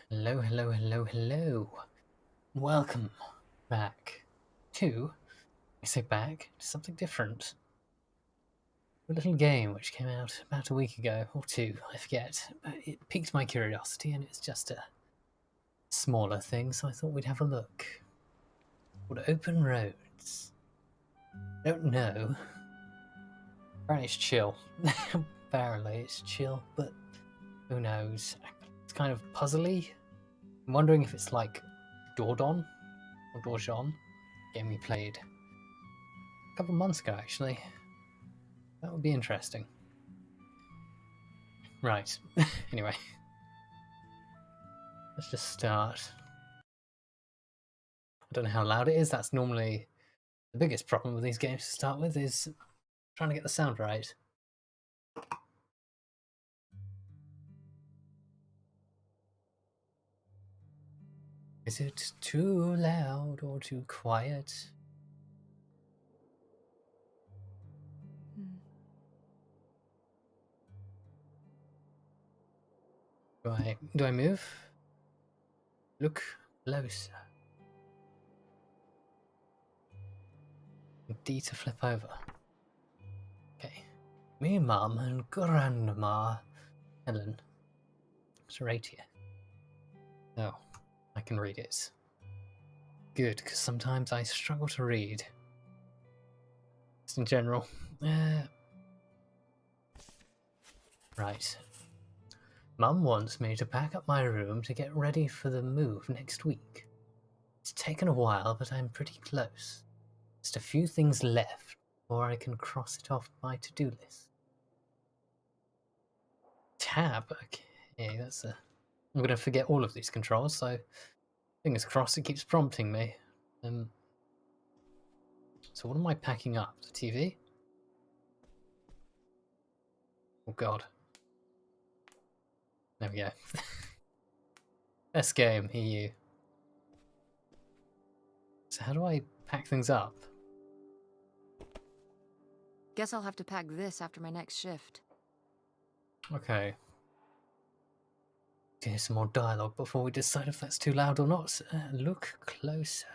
Hello. Welcome back to, I say back, to something different. A little game which came out about a week ago, or two, I forget. But it piqued my curiosity and it's just a smaller thing, so I thought we'd have a look. Called Open Roads. Don't know. Apparently it's chill. Apparently it's chill, but who knows. It's kind of puzzly. I'm wondering if it's like Dordon or Dorjon, game we played a couple months ago, actually. That would be interesting. Right. Anyway, let's just start. I don't know how loud it is. That's normally the biggest problem with these games to start with, is trying to get the sound right. Is it too loud or too quiet? Do I move? Look closer. D to flip over. Okay. Me, Mum, and Grandma Helen. It's right here. Oh, I can read it. Good, because sometimes I struggle to read. Just in general. Right. Mum wants me to pack up my room to get ready for the move next week. It's taken a while, but I'm pretty close. Just a few things left, or I can cross it off my to-do list. Tab? Okay, that's a... I'm gonna forget all of these controls, so fingers crossed it keeps prompting me. So what am I packing up? The TV? Oh god. There we go. Best game, EU. So how do I pack things up? Guess I'll have to pack this after my next shift. Okay. Hear some more dialogue before we decide if that's too loud or not. Look closer.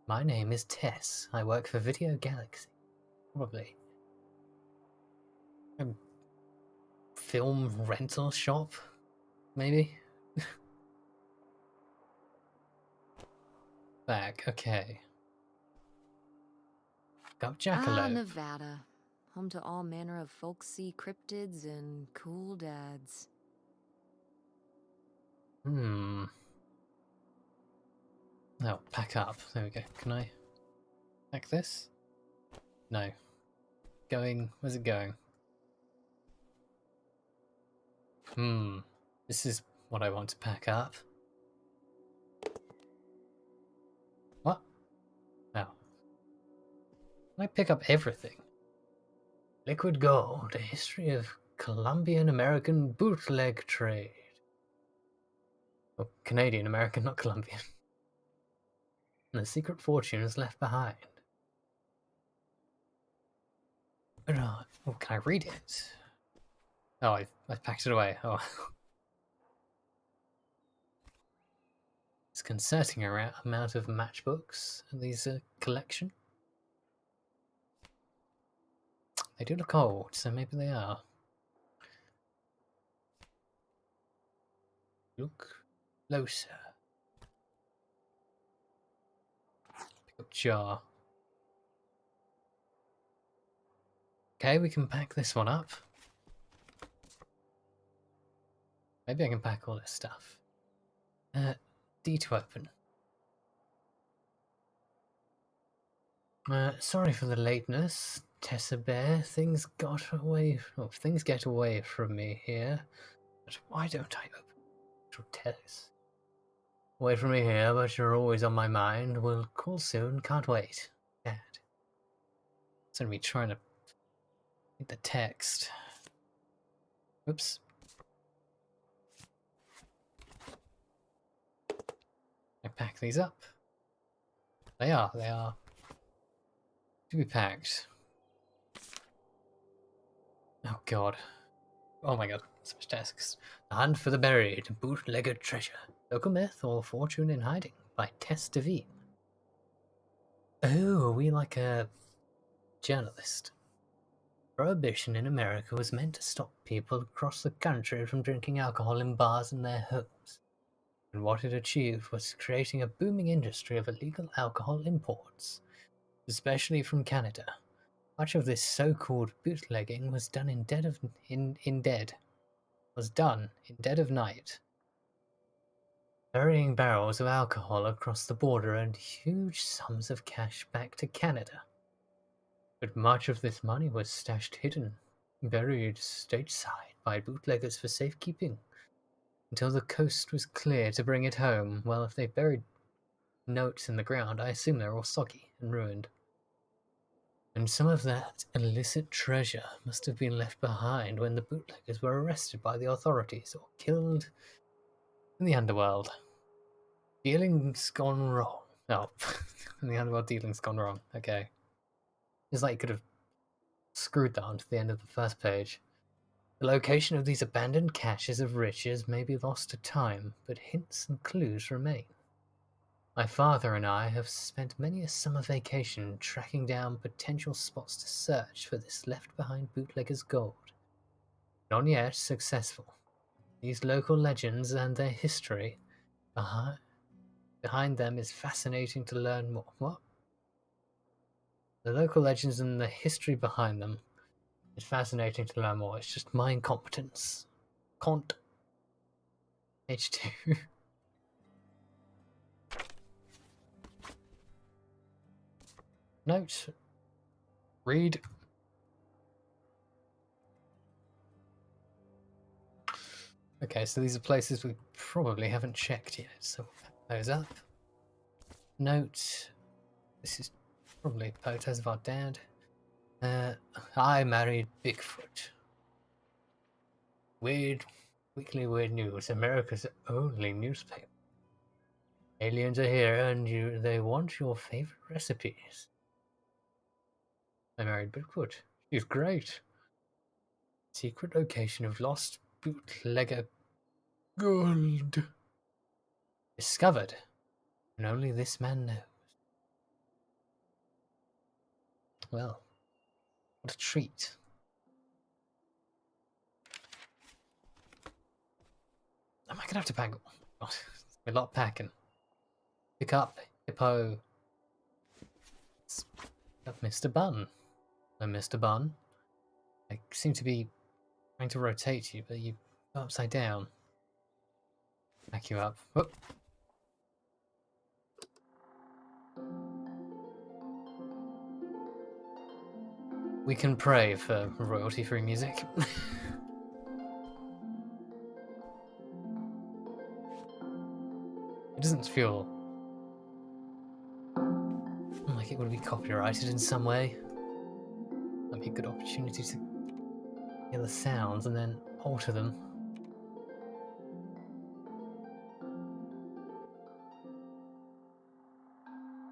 My name is Tess. I work for Video Galaxy. Probably. A film rental shop? Maybe? Back, okay. Got Jackalope. Nevada. Home to all manner of folksy cryptids and cool dads. Oh, pack up. There we go. Can I pack this? No. Going... Where's it going? This is what I want to pack up. What? Oh. Can I pick up everything? Liquid Gold, a history of Colombian American bootleg trade. Oh, Canadian American, not Colombian. And the secret fortune is left behind. Oh, can I read it? Oh, I packed it away. Oh. Disconcerting amount of matchbooks in these collection. They do look old, so maybe they are. Look closer. Pick up jar. Okay, we can pack this one up. Maybe I can pack all this stuff. D to open. Sorry for the lateness, Tessa Bear. Things get away from me here. But why don't I open to Tess? Away from me here, but you're always on my mind. We'll call soon. Can't wait. Dad. It's gonna be trying to read the text. Oops. I pack these up. They are to be packed. Oh god. Oh my god. Switch desks. The Hunt for the Buried, Bootlegger Treasure. Local myth or fortune in hiding by Tess DeVine. Oh, are we like a journalist? Prohibition in America was meant to stop people across the country from drinking alcohol in bars in their homes. And what it achieved was creating a booming industry of illegal alcohol imports, especially from Canada. Much of this so-called bootlegging was done in dead of night, ferrying barrels of alcohol across the border and huge sums of cash back to Canada. But much of this money was stashed hidden, buried stateside by bootleggers for safekeeping, until the coast was clear to bring it home. Well, if they buried notes in the ground, I assume they're all soggy and ruined. And some of that illicit treasure must have been left behind when the bootleggers were arrested by the authorities or killed in the underworld. Dealing's gone wrong. No, in the underworld, dealing's gone wrong. Okay. It's like you could have screwed that onto the end of the first page. The location of these abandoned caches of riches may be lost to time, but hints and clues remain. My father and I have spent many a summer vacation tracking down potential spots to search for this left-behind bootlegger's gold. Not yet successful. These local legends and their history behind them is fascinating to learn more. What? The local legends and the history behind them is fascinating to learn more. It's just my incompetence. Cont. H2. Note. Read. Okay, so these are places we probably haven't checked yet, so we'll pack those up. Note. This is probably photos of our dad. I married Bigfoot. Weird news. America's only newspaper. Aliens are here and they want your favorite recipes. I married Bigfoot. She's great. Secret location of lost bootlegger gold. Discovered. And only this man knows. Well, what a treat. Am I gonna have to pack? Oh, a lot of packing. Pick up, Hippo. Mr. Bun. No, Mr. Bun. I seem to be trying to rotate you, but you go upside down. Back you up. Whoop. We can pray for royalty-free music. It doesn't feel like it would be copyrighted in some way. That'd be a good opportunity to hear the sounds and then alter them.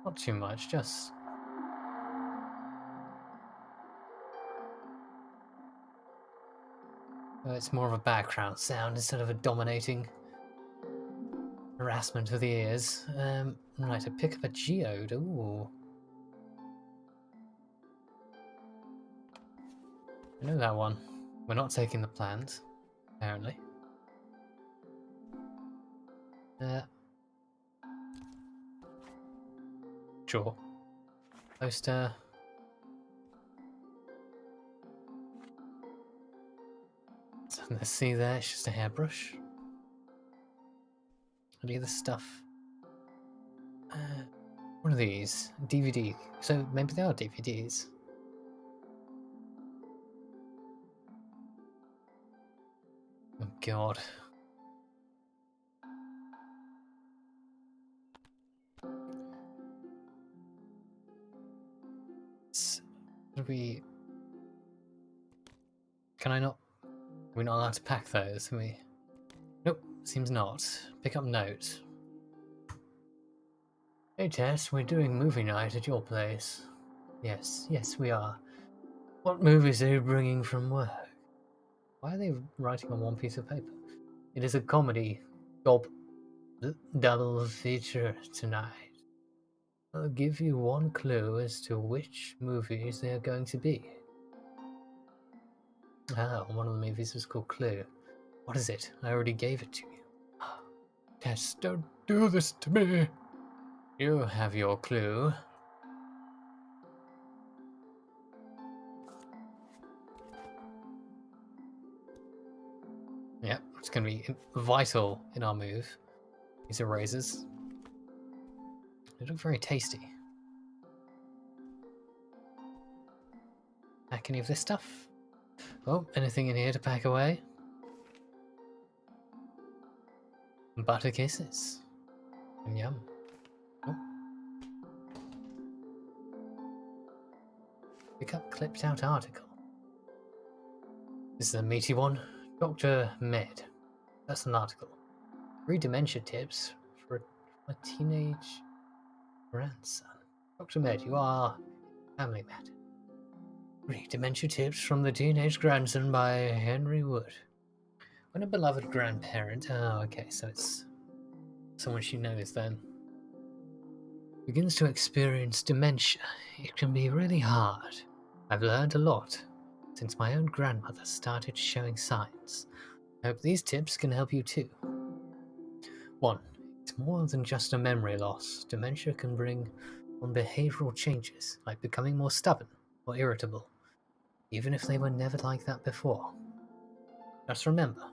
Not too much, just... it's more of a background sound instead of a dominating harassment of the ears. Right, to pick up a geode. Ooh. I know that one. We're not taking the plant, apparently. Sure. Poster. Let's see there, it's just a hairbrush. Any other stuff? What are these? DVD. So maybe they are DVDs. Oh god. Can I not? We're not allowed to pack those, are we? Nope, seems not. Pick up note. Hey Tess, we're doing movie night at your place. Yes, we are. What movies are you bringing from work? Why are they writing on one piece of paper? It is a comedy double feature tonight. I'll give you one clue as to which movies they are going to be. Ah, one of the movies is called Clue. What is it? I already gave it to you. Tess, don't do this to me. You have your clue. Yep, it's going to be vital in our move. These erasers. They look very tasty. Pack any of this stuff? Oh, anything in here to pack away? Butter kisses. Yum. Oh. Pick up clipped out article. This is a meaty one. Dr. Med. That's an article. 3 dementia tips for a teenage grandson. Dr. Med, you are family matter. 3 dementia tips from the teenage grandson by Henry Wood. When a beloved grandparent, oh okay, so it's someone she knows then, begins to experience dementia, it can be really hard. I've learned a lot since my own grandmother started showing signs. I hope these tips can help you too. 1. It's more than just a memory loss. Dementia can bring on behavioral changes, like becoming more stubborn or irritable, even if they were never like that before. Just remember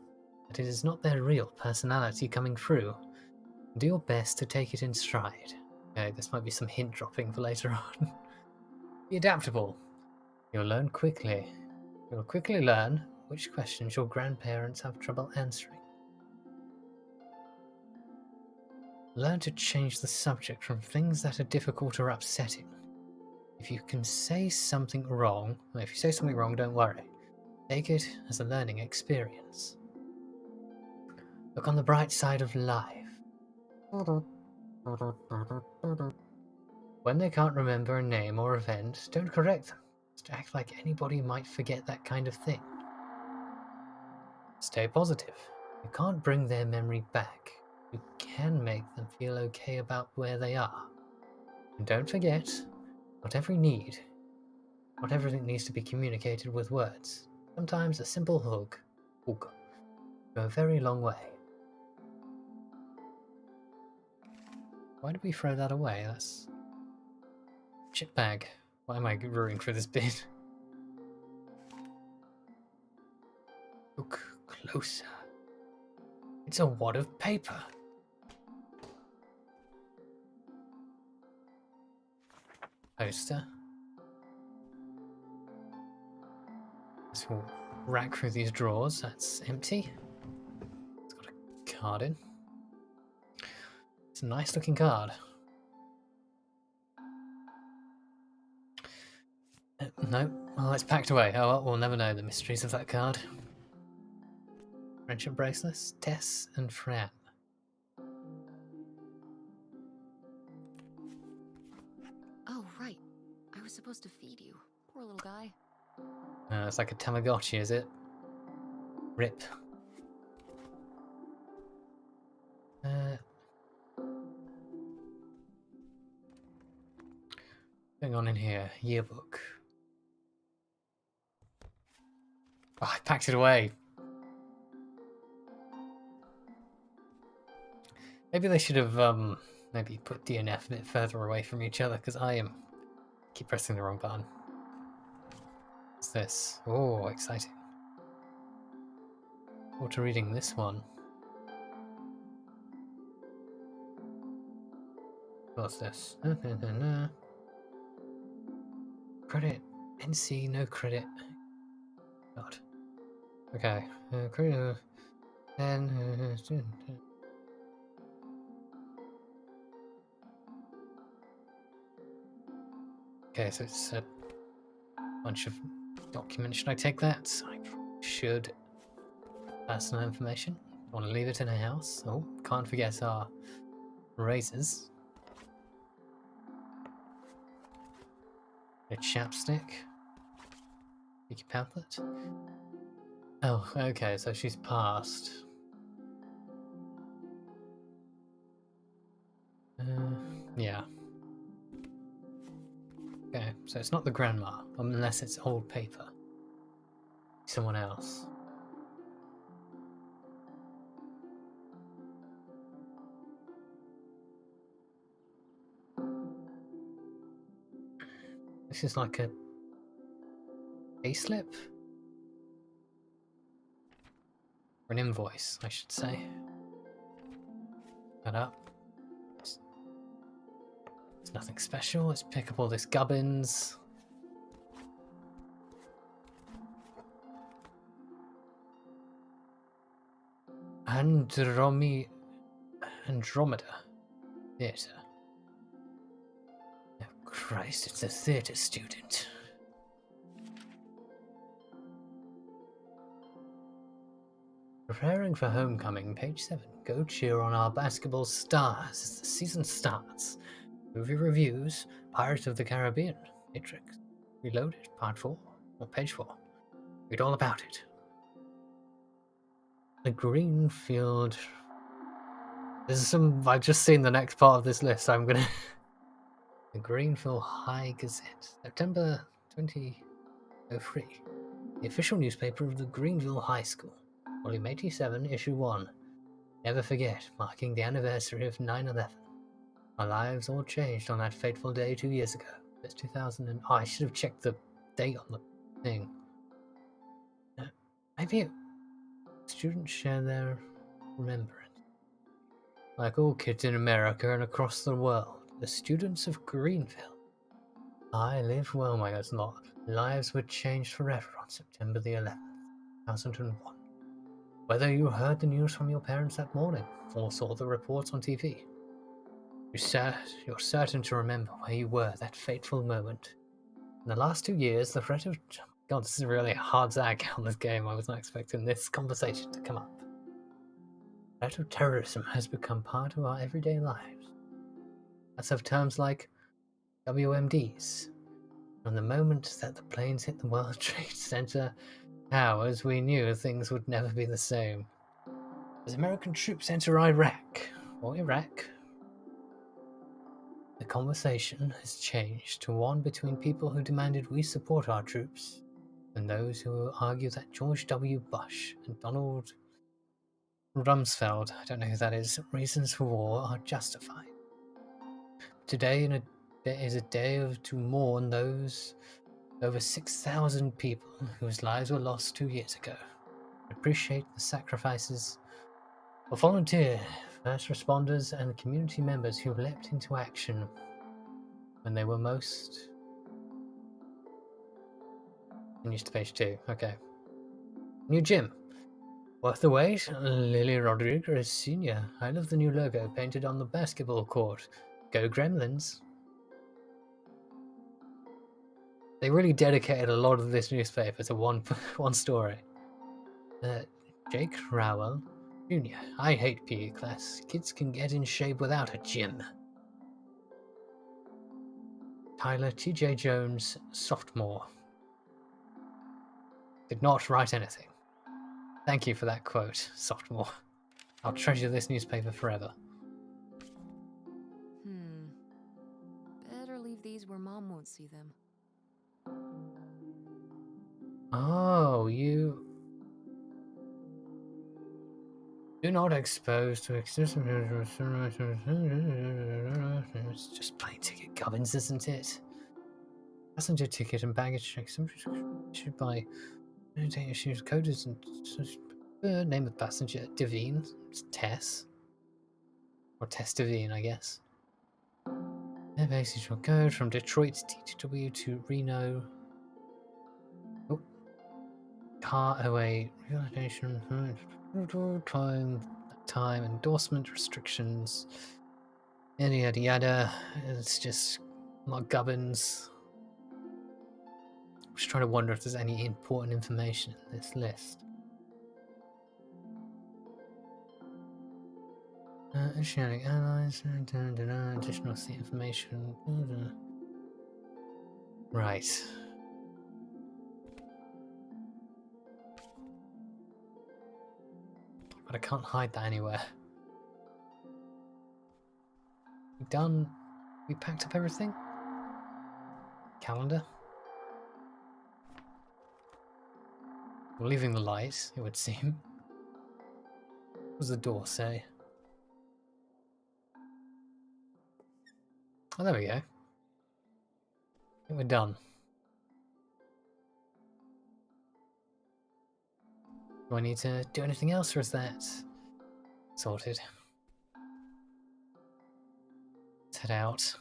that it is not their real personality coming through. Do your best to take it in stride. Okay, this might be some hint dropping for later on. Be adaptable. You'll learn quickly. You'll quickly learn which questions your grandparents have trouble answering. Learn to change the subject from things that are difficult or upsetting. If you say something wrong, don't worry. Take it as a learning experience. Look on the bright side of life. When they can't remember a name or event, don't correct them. Just act like anybody might forget that kind of thing. Stay positive. You can't bring their memory back. You can make them feel okay about where they are. And don't forget, not everything needs to be communicated with words. Sometimes a simple hug go a very long way. Why did we throw that away? That's chip bag. Why am I rooting for this bit? Look closer. It's a wad of paper. Poster. Let's rack through these drawers. That's empty. It's got a card in. It's a nice looking card. No. Oh, it's packed away. Oh, well, we'll never know the mysteries of that card. Friendship bracelets, Tess and Fran. Oh, right. I was supposed to feed you. Poor little guy. It's like a Tamagotchi, is it? Rip. Going on in here? Yearbook. Oh, I packed it away. Maybe they should have maybe put DNF a bit further away from each other, because I keep pressing the wrong button. What's this? Oh, exciting. What to reading this one? What's this? Credit. NC, no credit. God. Okay. Credit. Okay, so it's a bunch of documents. Should I take that? I should. Personal information. Want to leave it in a house? Oh, can't forget our razors. A chapstick. Sticky pamphlet. Oh, okay, so she's passed. Yeah. Okay, so it's not the grandma, unless it's old paper. Someone else. This is like a payslip? Or an invoice, I should say. That up. It's nothing special. Let's pick up all this gubbins. Andromeda Theatre. Oh Christ, it's a theatre student. Preparing for homecoming, page 7. Go cheer on our basketball stars as the season starts. Movie reviews, Pirates of the Caribbean, Matrix, Reloaded, part 4, or page 4. Read all about it. The Greenfield. I've just seen the next part of this list, so I'm gonna. The Greenfield High Gazette, September 2003. The official newspaper of the Greenville High School. Volume 87, Issue 1. Never forget, marking the anniversary of 9/11. Our lives all changed on that fateful day 2 years ago. It's 2000 and... Oh, I should have checked the date on the thing. Maybe students share their remembrance. Like all kids in America and across the world, the students of Greenville. I lived well, my God, not. Lives were changed forever on September the 11th, 2001. Whether you heard the news from your parents that morning or saw the reports on TV, you're certain to remember where you were that fateful moment. In the last 2 years, the threat of... God, this is really a hard zag on this game. I was not expecting this conversation to come up. The threat of terrorism has become part of our everyday lives. As of terms like WMDs. From the moment that the planes hit the World Trade Center towers, we knew things would never be the same. As American troops enter Iraq, the conversation has changed to one between people who demanded we support our troops and those who argue that George W. Bush and Donald Rumsfeld, I don't know who that is, reasons for war are justified. Today is a day to mourn those over 6,000 people whose lives were lost 2 years ago. Appreciate the sacrifices of volunteer, first responders, and community members who leapt into action when they were most... Finished to page 2, okay. New gym. Worth the wait? Lily Rodriguez Sr. I love the new logo painted on the basketball court. Go Gremlins. They really dedicated a lot of this newspaper to one story. Jake Rowell Jr. I hate PE class. Kids can get in shape without a gym. Tyler T.J. Jones, sophomore. Did not write anything. Thank you for that quote, sophomore. I'll treasure this newspaper forever. Better leave these where Mom won't see them. Oh, you... Do not expose to excessive... It's just plain ticket gubbins, isn't it? Passenger ticket and baggage check issued by issues coders and name of passenger Devine. It's Tess. Or Tess Devine, I guess. Basis code from Detroit DTW to Reno. Oh. Car away realization time endorsement restrictions. Yada yada yada. It's just not gubbins. I'm just trying to wonder if there's any important information in this list. Oceanic Airlines, additional seat information. Right. But I can't hide that anywhere. We done? We packed up everything? Calendar? We're leaving the light, it would seem. What does the door say? Oh, there we go. I think we're done. Do I need to do anything else, or is that sorted? Let's head out.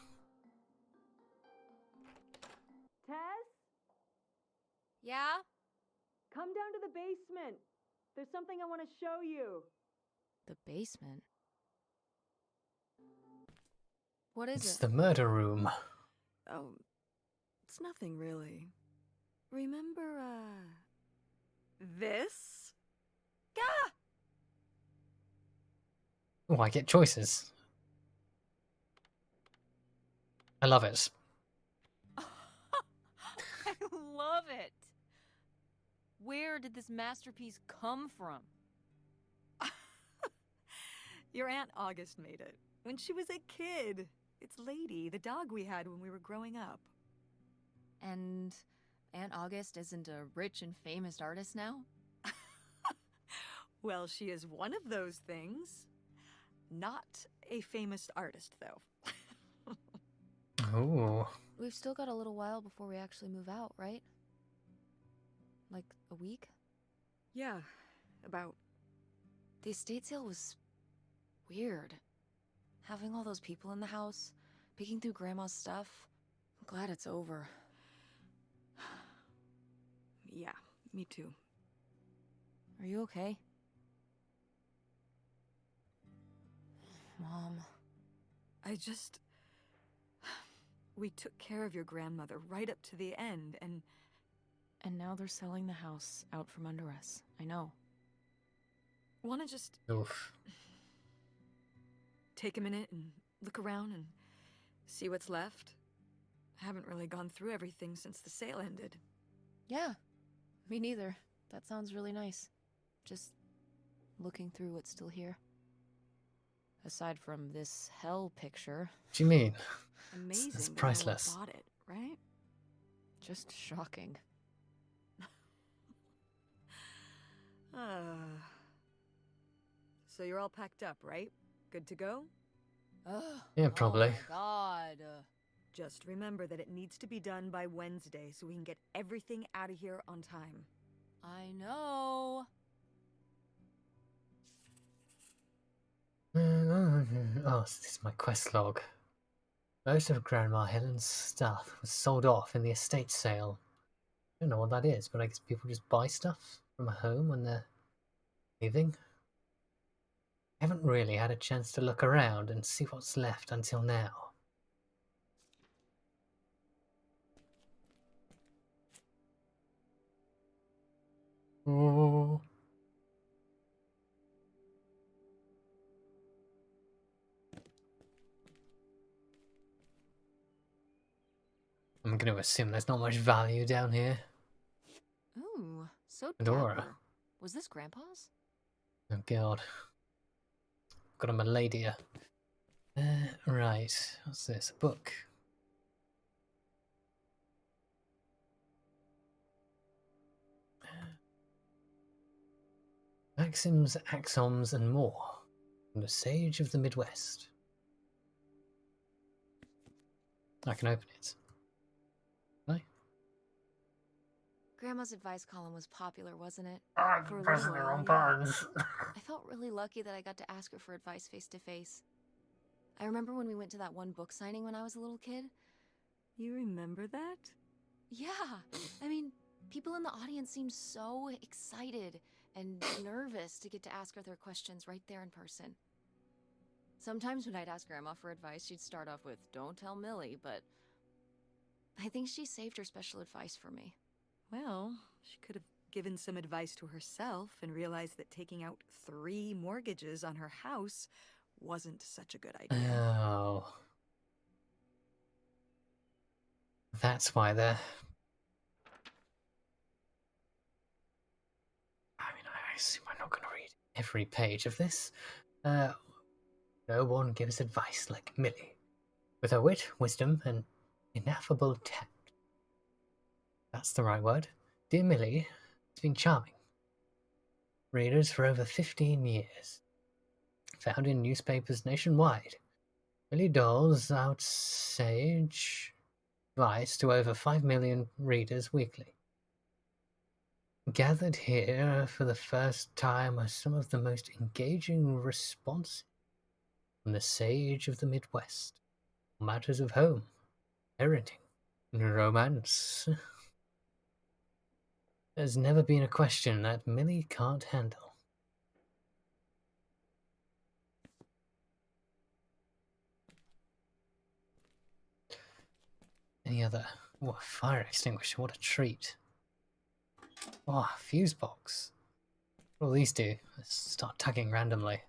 Tess, Yeah? come down to the basement. There's something I want to show you. The basement? What is It's it? the murder room. Oh, it's nothing really. Remember, this? Gah! Oh, I get choices. I love it. I love it! Where did this masterpiece come from? Your Aunt August made it when she was a kid. It's Lady, the dog we had when we were growing up. And Aunt August isn't a rich and famous artist now? Well, she is one of those things. Not a famous artist, though. Ooh. We've still got a little while before we actually move out, right? Like a week? Yeah, about. The estate sale was weird. Having all those people in the house, picking through Grandma's stuff. I'm glad it's over. Yeah, me too. Are you okay? Mom. We took care of your grandmother right up to the end, and And now they're selling the house out from under us. I know. want to just Oof. take a minute and look around and see what's left. I haven't really gone through everything since the sale ended. Yeah, me neither. That sounds really nice. Just looking through what's still here. Aside from this hell picture, What do you mean? Amazing It's that priceless. no one bought it, right? just shocking. So you're all packed up, right? Good to go? Yeah, probably. Oh my god. Just remember that it needs to be done by Wednesday so we can get everything out of here on time. I know. Oh, this is my quest log. Most of Grandma Helen's stuff was sold off in the estate sale. I don't know what that is, but I guess people just buy stuff from a home when they're leaving. I haven't really had a chance to look around and see what's left until now. Oh. I'm going to assume there's not much value down here. Ooh, so Fedora. dapper. Was this Grandpa's? Oh god. Got a Maladia. Right. What's this? A book. Maxims, axioms, and more. From the Sage of the Midwest. I can open it. Can I? Grandma's advice column was popular, wasn't it? I'm For a pressing little the wrong while, yeah. buttons. I felt really lucky that I got to ask her for advice face to face. I remember when we went to that one book signing when I was a little kid. You remember that? Yeah, I mean, people in the audience seemed so excited and nervous to get to ask her their questions right there in person. Sometimes when I'd ask Grandma for advice, she'd start off with, "Don't tell Millie," but I think she saved her special advice for me. Well, she could have given some advice to herself and realized that taking out 3 mortgages on her house wasn't such a good idea. Oh. That's why they're... I mean, I assume I'm not going to read. every page of this. No one gives advice like Millie, with her wit, wisdom, and ineffable tact. That's the right word. Dear Millie has been charming readers for over 15 years. Found in newspapers nationwide. Millie doles out sage advice to over 5 million readers weekly. Gathered here for the first time are some of the most engaging responses from the sage of the Midwest. Matters of home, parenting, and romance. There's never been a question that Millie can't handle. Any other? Oh, a fire extinguisher, what a treat. Oh, fuse box. What will these do? Let's start tagging randomly.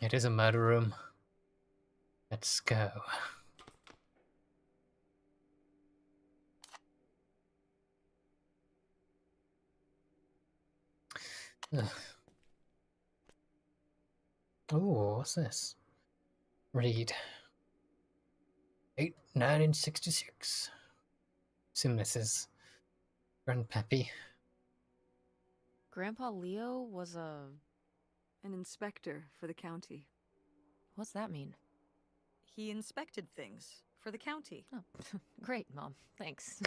It is a murder room. Let's go. Oh, what's this? Read. 8/9/66. Assume this is Grandpappy. Grandpa Leo was An inspector for the county. What's that mean? He inspected things for the county. Oh, great, Mom. Thanks.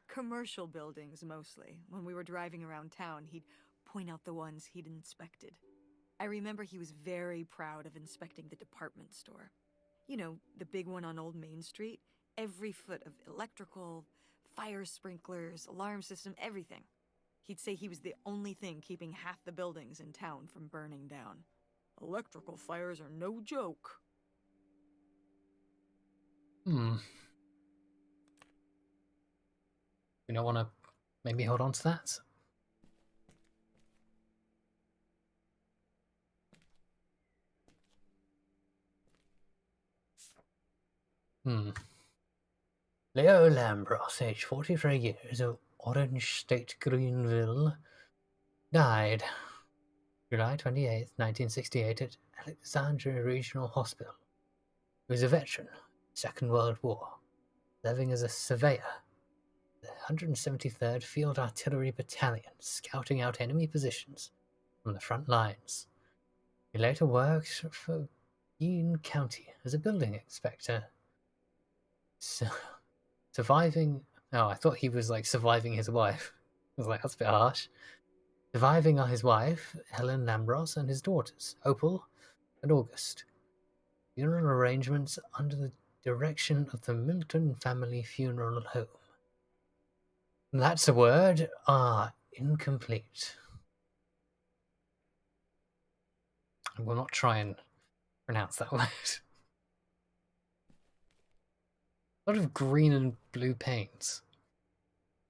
Commercial buildings, mostly. When we were driving around town, he'd point out the ones he'd inspected. I remember he was very proud of inspecting the department store. You know, the big one on Old Main Street. Every foot of electrical, fire sprinklers, alarm system, everything. He'd say he was the only thing keeping half the buildings in town from burning down. Electrical fires are no joke. You don't want to maybe hold on to that? Leo Lambros, age 43 years, of Orange State, Greenville, died July 28th, 1968 at Alexandria Regional Hospital. He was a veteran, Second World War, serving as a surveyor, the 173rd Field Artillery Battalion, scouting out enemy positions from the front lines. He later worked for Greene County as a building inspector. Surviving... Oh, I thought he was like surviving his wife. I was like, that's a bit harsh. Surviving are his wife, Helen Lambros, and his daughters, Opal and August. Funeral arrangements under the direction of the Milton Family Funeral Home. That's a word. Are incomplete. I will not try and pronounce that word. A lot of green and blue paints.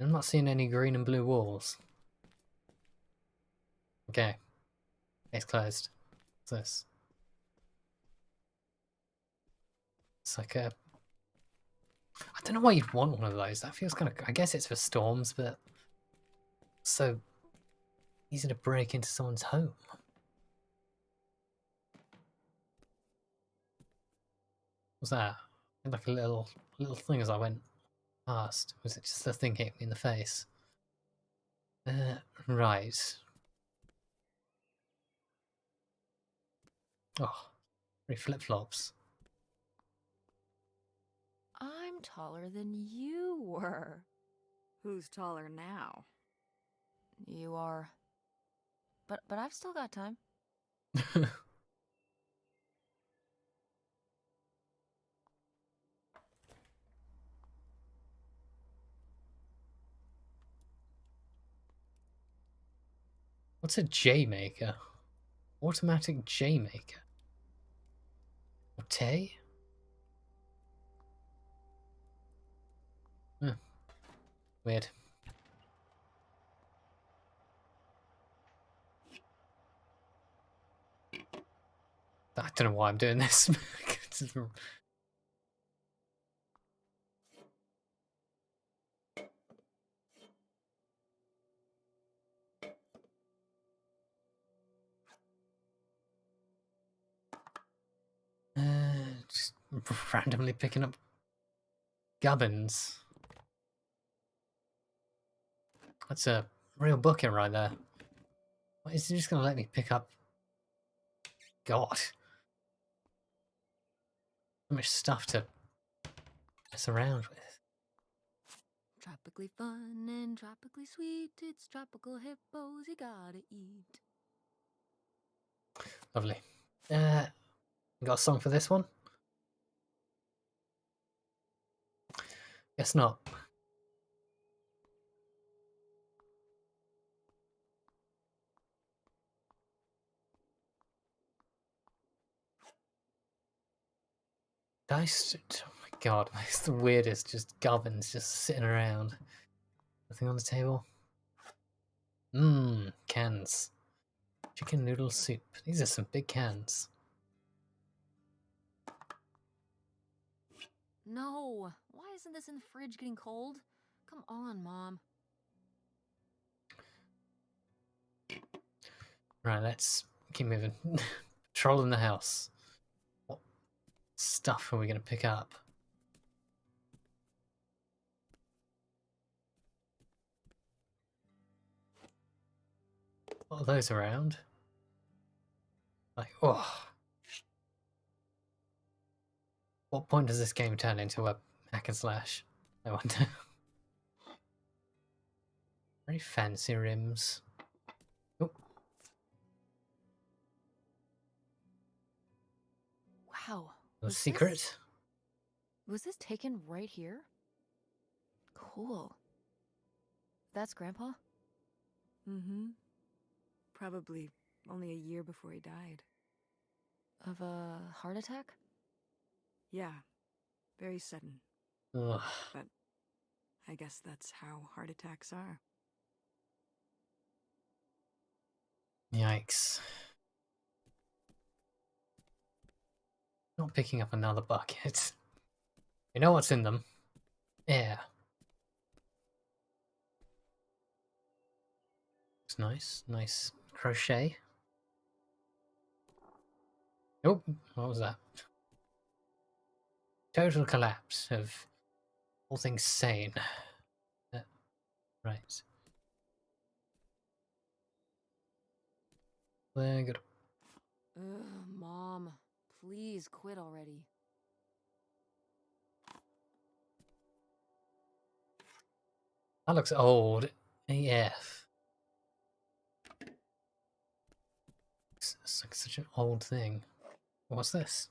I'm not seeing any green and blue walls. Okay. It's closed. What's this? It's like a... I don't know why you'd want one of those. That feels kind of... I guess it's for storms, but... so easy to break into someone's home. What's that? Like a little thing as I went past. Was it just the thing hit me in the face? Right. Oh, 3 flip-flops. I'm taller than you were. Who's taller now? You are. But I've still got time. What's a J maker? Automatic J maker. Tay? Weird. I don't know why I'm doing this. randomly picking up gubbins. That's a real bucket right there. Why is he just gonna let me pick up? God. So much stuff to mess around with. Tropically fun and tropically sweet. It's tropical hippos you gotta eat. Lovely. You got a song for this one? Guess not. Dice. Oh my god, it's the weirdest. Just gubbins just sitting around. Nothing on the table. Mmm, cans. Chicken noodle soup. These are some big cans. No, why isn't this in the fridge getting cold? Come on, Mom. Right, let's keep moving. Patrol in the house. What stuff are we going to pick up? What are those around? Like, oh. What point does this game turn into a hack and slash? I wonder. Very fancy rims. Oh, Wow. a was secret. Was this taken right here? Cool. That's Grandpa? Mm-hmm. Probably only a year before he died. Of a heart attack? Yeah. Very sudden. Ugh. But I guess that's how heart attacks are. Yikes. Not picking up another bucket. You know what's in them? Air. It's nice. Nice crochet. Oh, what was that? Total collapse of all things sane. Right. We're good. Ugh, Mom. Please quit already. That looks old. AF. It's like such an old thing. What's this?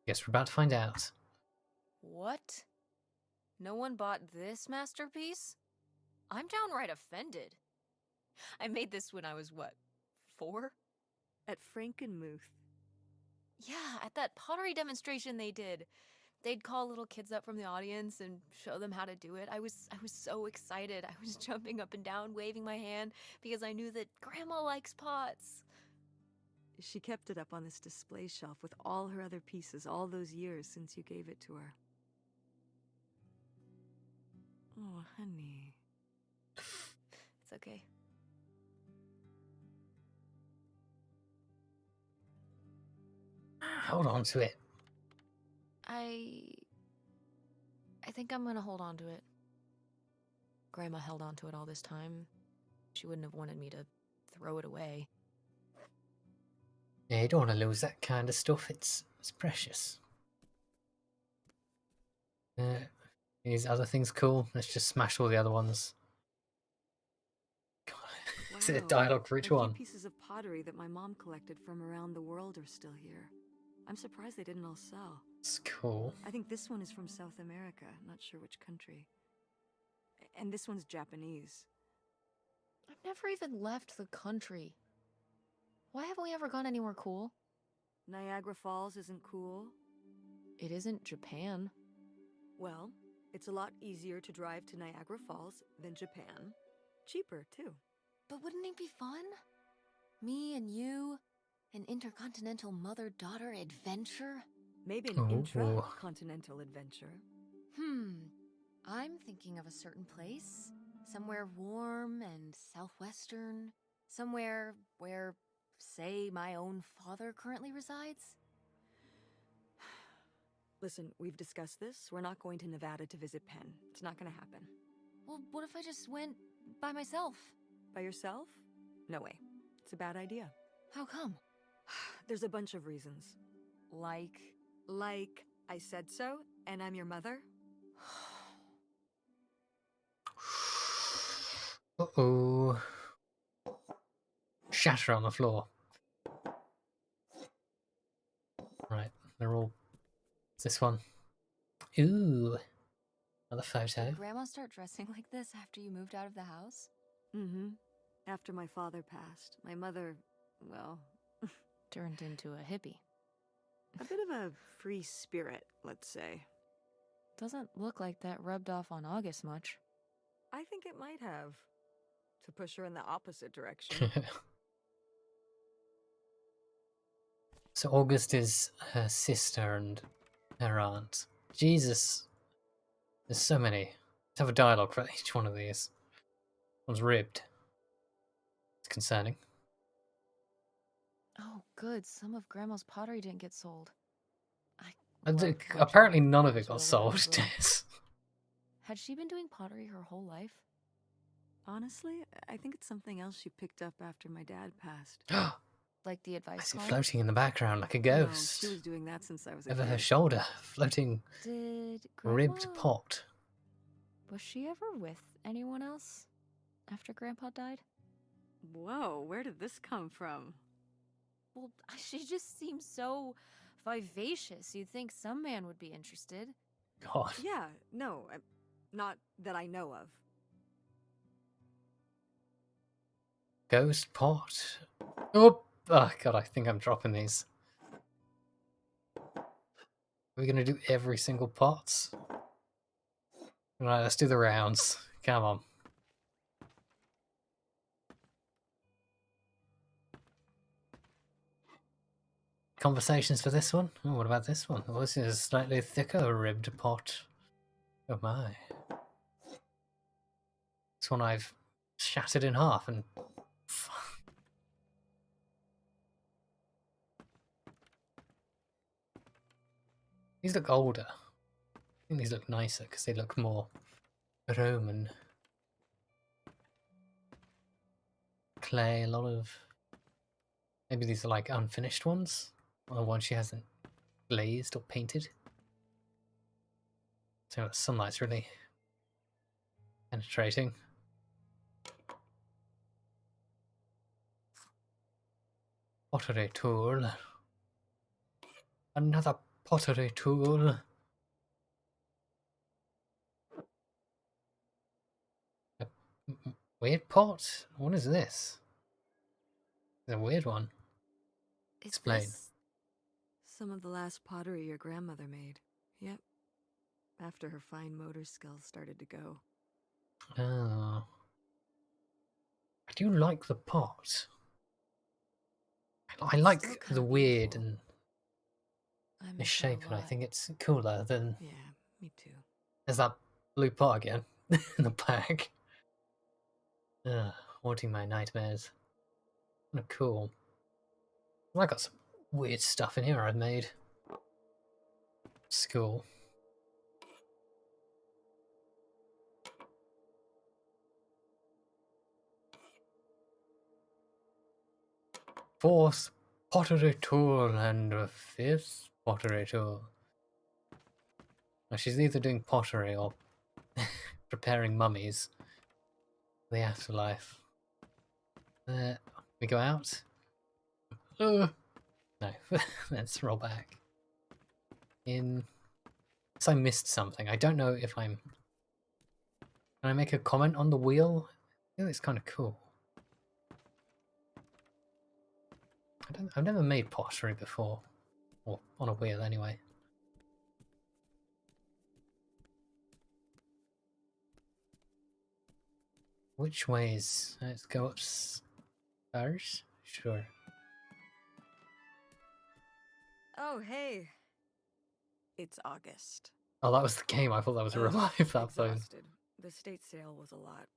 Guess we're about to find out. What? No one bought this masterpiece? I'm downright offended. I made this when I was, what, 4? At Frankenmuth. Yeah, at that pottery demonstration they did. They'd call little kids up from the audience and show them how to do it. I was so excited. I was jumping up and down, waving my hand, because I knew that Grandma likes pots. She kept it up on this display shelf with all her other pieces all those years since you gave it to her. Oh, honey. It's okay. Hold on to it. I think I'm gonna hold on to it. Grandma held on to it all this time. She wouldn't have wanted me to throw it away. Yeah, you don't want to lose that kind of stuff. It's precious. These other things cool. Let's just smash all the other ones. God, is it a dialogue for each a few one? pieces of pottery that my mom collected from around the world are still here. I'm surprised they didn't all sell. It's cool. I think this one is from South America, not sure which country. And this one's Japanese. I've never even left the country. Why haven't we ever gone anywhere cool? Niagara Falls isn't cool. It isn't Japan. Well, it's a lot easier to drive to Niagara Falls than Japan. Cheaper, too. But wouldn't it be fun? Me and you, an intercontinental mother-daughter adventure? Maybe an Oh. intra-continental adventure. I'm thinking of a certain place. Somewhere warm and southwestern. Somewhere where, say, my own father currently resides. Listen, we've discussed this. We're not going to Nevada to visit Penn. It's not gonna happen. Well, what if I just went by myself? By yourself? No way. It's a bad idea. How come? There's a bunch of reasons. Like, Like, I said so, and I'm your mother? Uh-oh. Shatter on the floor. Right, they're all... What's this one? Ooh. Another photo. did Grandma start dressing like this after you moved out of the house? Mm-hmm. After my father passed, my mother, well, Turned into a hippie. a bit of a free spirit, let's say. Doesn't look like that rubbed off on August much. I think it might have. To push her in the opposite direction. So August is her sister and her aunt. Jesus. There's so many. Let's have a dialogue for each one of these. One's ribbed. It's concerning. Oh, good. Some of Grandma's pottery didn't get sold. Apparently none of it got Well, sold. whatever. Tess. Had she been doing pottery her whole life? Honestly, I think it's something else she picked up after my dad passed. Like the I advice see column? floating in the background like a No, ghost. she was doing that since I was a Over her kid. shoulder, floating Did ribbed Grandma... pot. Was she ever with anyone else after Grandpa died? Whoa, where did this come from? Well, she just seems so vivacious. You'd think some man would be interested. God. Yeah, no, not that I know of. Ghost pot. Oh God, I think I'm dropping these. Are we going to do every single pot? Right, let's do the rounds. Come on. Conversations for this one? Oh, what about this one? Oh, this is a slightly thicker ribbed pot. Oh my. This one I've shattered in half and... These look older. I think these look nicer because they look more Roman. Clay, a lot of... Maybe these are like unfinished ones? Or ones she hasn't glazed or painted. So the sunlight's really penetrating. Pottery tool. Another pottery tool. A weird pot? What is this? It's a weird one. Is Explain. this some of the last pottery your grandmother made? Yep. After her fine motor skills started to go. Oh. I do like the pot. I It's like still the kinda weird beautiful. and I miss that a misshapen. I lot. think it's cooler than... Yeah, me too. There's that blue pot again in the back. Haunting my nightmares. Kind of cool. I got some weird stuff in here I've made. School. Fourth pottery tool and a fifth pottery tool. Now she's either doing pottery or preparing mummies for the afterlife. We go out. No, let's roll back. In, so I missed something. I don't know if I'm. Can I make a comment on the wheel? I think it's kind of cool. I've never made pottery before, or on a wheel anyway. Which ways? Let's go upstairs. Sure. Oh, hey. It's August. Oh, that was the game. I thought that was a real life that phone. Exhausted. The state sale was a lot.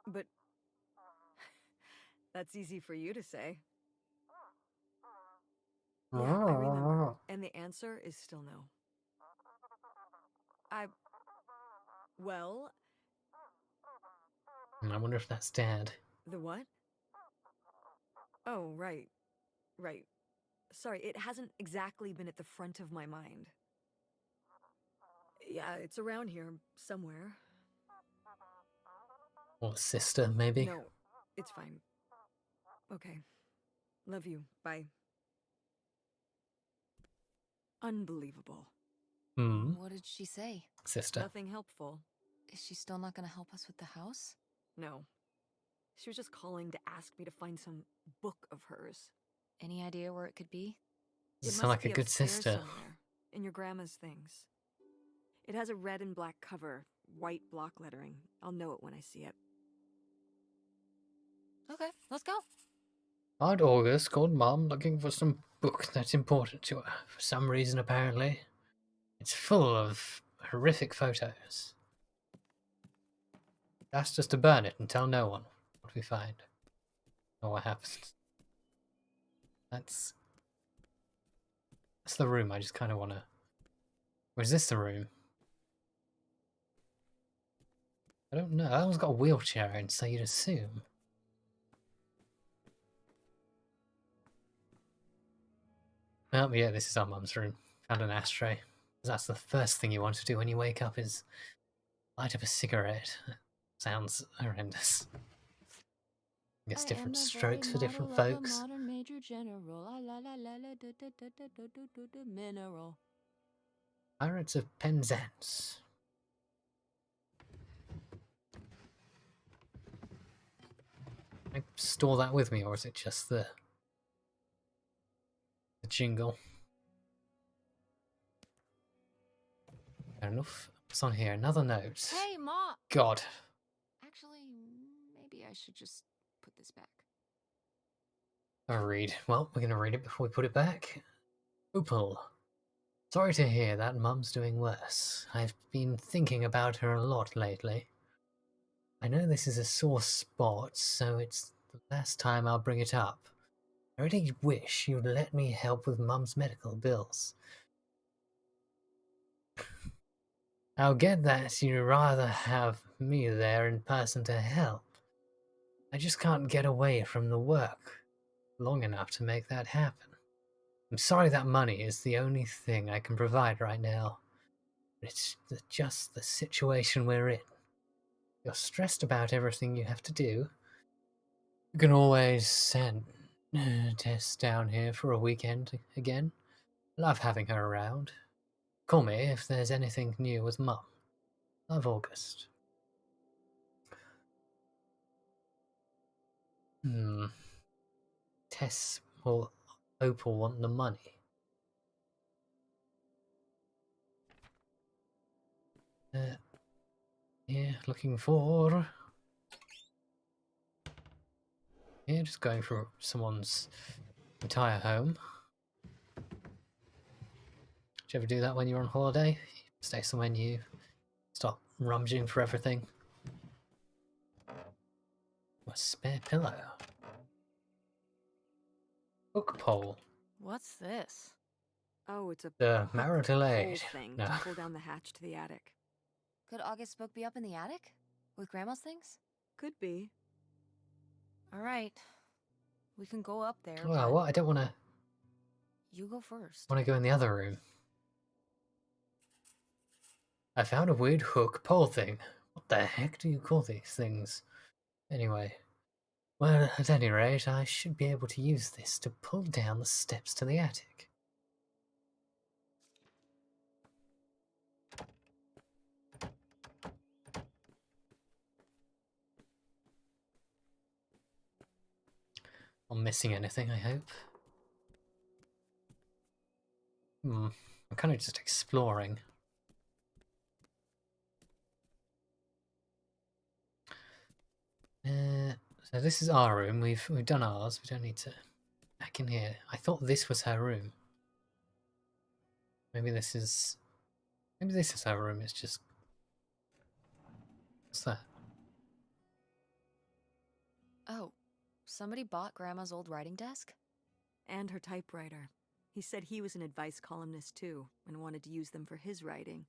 But that's easy for you to say. Yeah, I remember. And the answer is still no. Well, I wonder if that's Dad. the what? Oh, right. Right. Sorry, it hasn't exactly been at the front of my mind. Yeah, it's around here somewhere. Or sister, maybe? No, it's fine. Okay. Love you. Bye. Unbelievable. Hmm. What did she say? Sister. Nothing helpful. Is she still not gonna help us with the house? No. She was just calling to ask me to find some book of hers. Any idea where it could be? You It sound must like a be good upstairs sister. somewhere, in your grandma's things. It has a red and black cover, white block lettering. I'll know it when I see it. Okay, let's go. Aunt August called Mom looking for some book that's important to her. For some reason, apparently. It's full of horrific photos. Asked us to burn it and tell no one what we find. Or what happens. That's the room I just kind of want to... Or is this the room? I don't know. That one's got a wheelchair in, so you'd assume. Oh, yeah, this is our mum's room. Found an ashtray. That's the first thing you want to do when you wake up is light up a cigarette. Sounds horrendous. I guess different strokes for different folks. Modern major general. Mineral. Pirates of Penzance. Can I store that with me, or is it just the jingle? Fair enough. What's on here? Another note. Hey, Ma! God. Actually, maybe I should just put this back. A read. Well, we're going to read it before we put it back. Opal. Sorry to hear that Mum's doing worse. I've been thinking about her a lot lately. I know this is a sore spot, so it's the last time I'll bring it up. I really wish you'd let me help with Mum's medical bills. I'll get that you'd rather have me there in person to help. I just can't get away from the work long enough to make that happen. I'm sorry that money is the only thing I can provide right now. But it's just the situation we're in. You're stressed about everything you have to do. You can always send Tess down here for a weekend again. Love having her around. Call me if there's anything new with Mum. Love, August. Tess or Opal want the money. Yeah, looking for... Yeah, just going through someone's entire home. Did you ever do that when you're on holiday? Stay somewhere new, stop rummaging for everything. A spare pillow. Hook pole. What's this? Oh, it's a The hook marital pole aid. thing No. to pull down the hatch to the attic. Could August's book be up in the attic? With Grandma's things? Could be. Alright. We can go up there, Well, but what? I don't want to. you go first. Want to go in the other room. I found a weird hook pole thing. What the heck do you call these things? Anyway. Well, at any rate, I should be able to use this to pull down the steps to the attic. Not missing anything, I hope. I'm kind of just exploring. So this is our room. We've done ours. We don't need to back in here. I thought this was her room. Maybe this is her room. It's just... What's that? Oh, somebody bought Grandma's old writing desk? And her typewriter. He said he was an advice columnist too, and wanted to use them for his writing.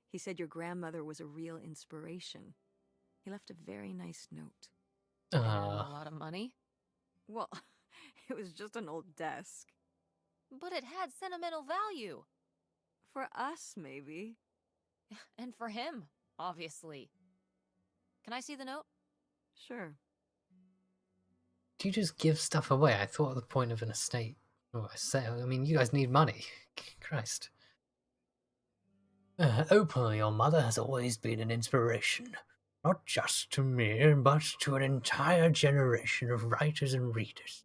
He said your grandmother was a real inspiration. He left a very nice note. And a lot of money? Well, it was just an old desk. But it had sentimental value. For us, maybe. And for him, obviously. Can I see the note? Sure. Do you just give stuff away? I thought the point of an estate. Oh, I mean, you guys need money. Christ. Opal, your mother has always been an inspiration. Not just to me, but to an entire generation of writers and readers.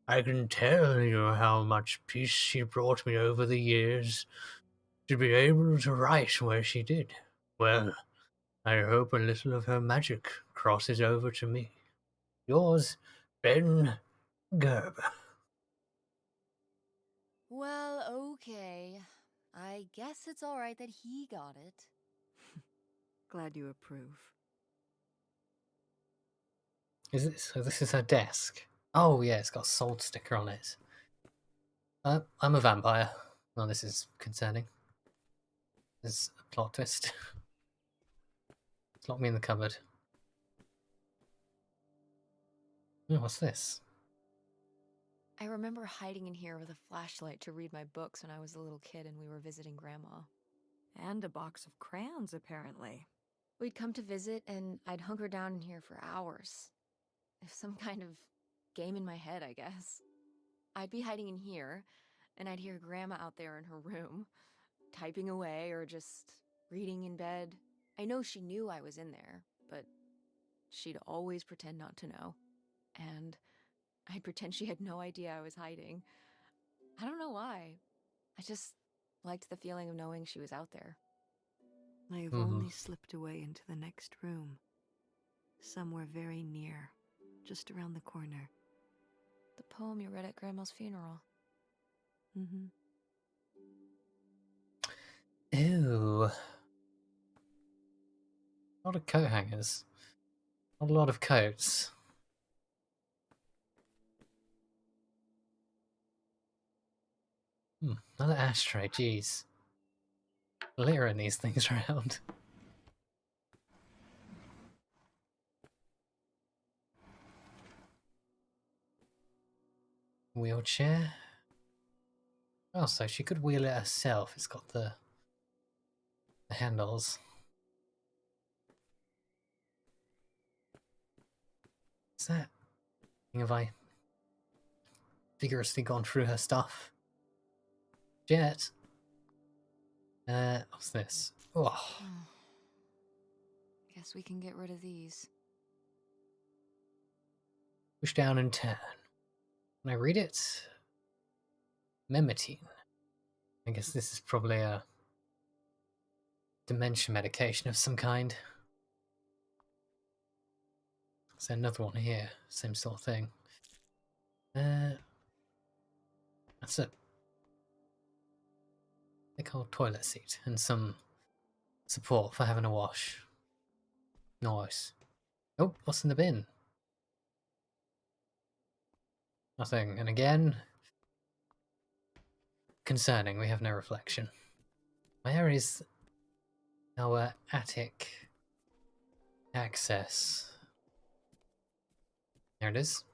I can tell you how much peace she brought me over the years. To be able to write where she did. Well, I hope a little of her magic crosses over to me. Yours, Ben Gerber. Well, okay. I guess it's alright that he got it. Glad you approve. Is it, so this is her desk. Oh yeah, it's got a sold sticker on it. I'm a vampire. Well, this is concerning. There's a plot twist. Lock me in the cupboard. Oh, what's this? I remember hiding in here with a flashlight to read my books when I was a little kid and we were visiting Grandma. And a box of crayons, apparently. We'd come to visit and I'd hunker down in here for hours. Some kind of game in my head, I guess. I'd be hiding in here, and I'd hear Grandma out there in her room, typing away or just reading in bed. I know she knew I was in there, but she'd always pretend not to know. And I'd pretend she had no idea I was hiding. I don't know why. I just liked the feeling of knowing she was out there. I have only slipped away into the next room. Somewhere very near, just around the corner. The poem you read at Grandma's funeral. Mm-hmm. Ew. A lot of coat hangers. Not a lot of coats. Another ashtray, jeez. Littering these things around. Wheelchair. Oh, so she could wheel it herself. It's got the handles. Is that? Have I vigorously gone through her stuff? Jet. What's this? Oh. Guess we can get rid of these. Push down and turn. When I read it, Memetine. I guess this is probably a dementia medication of some kind. There's another one here, same sort of thing. That's a big old toilet seat and some support for having a wash. Nice. Oh, what's in the bin? Nothing. And again, concerning, we have no reflection. Where is our attic access? There it is.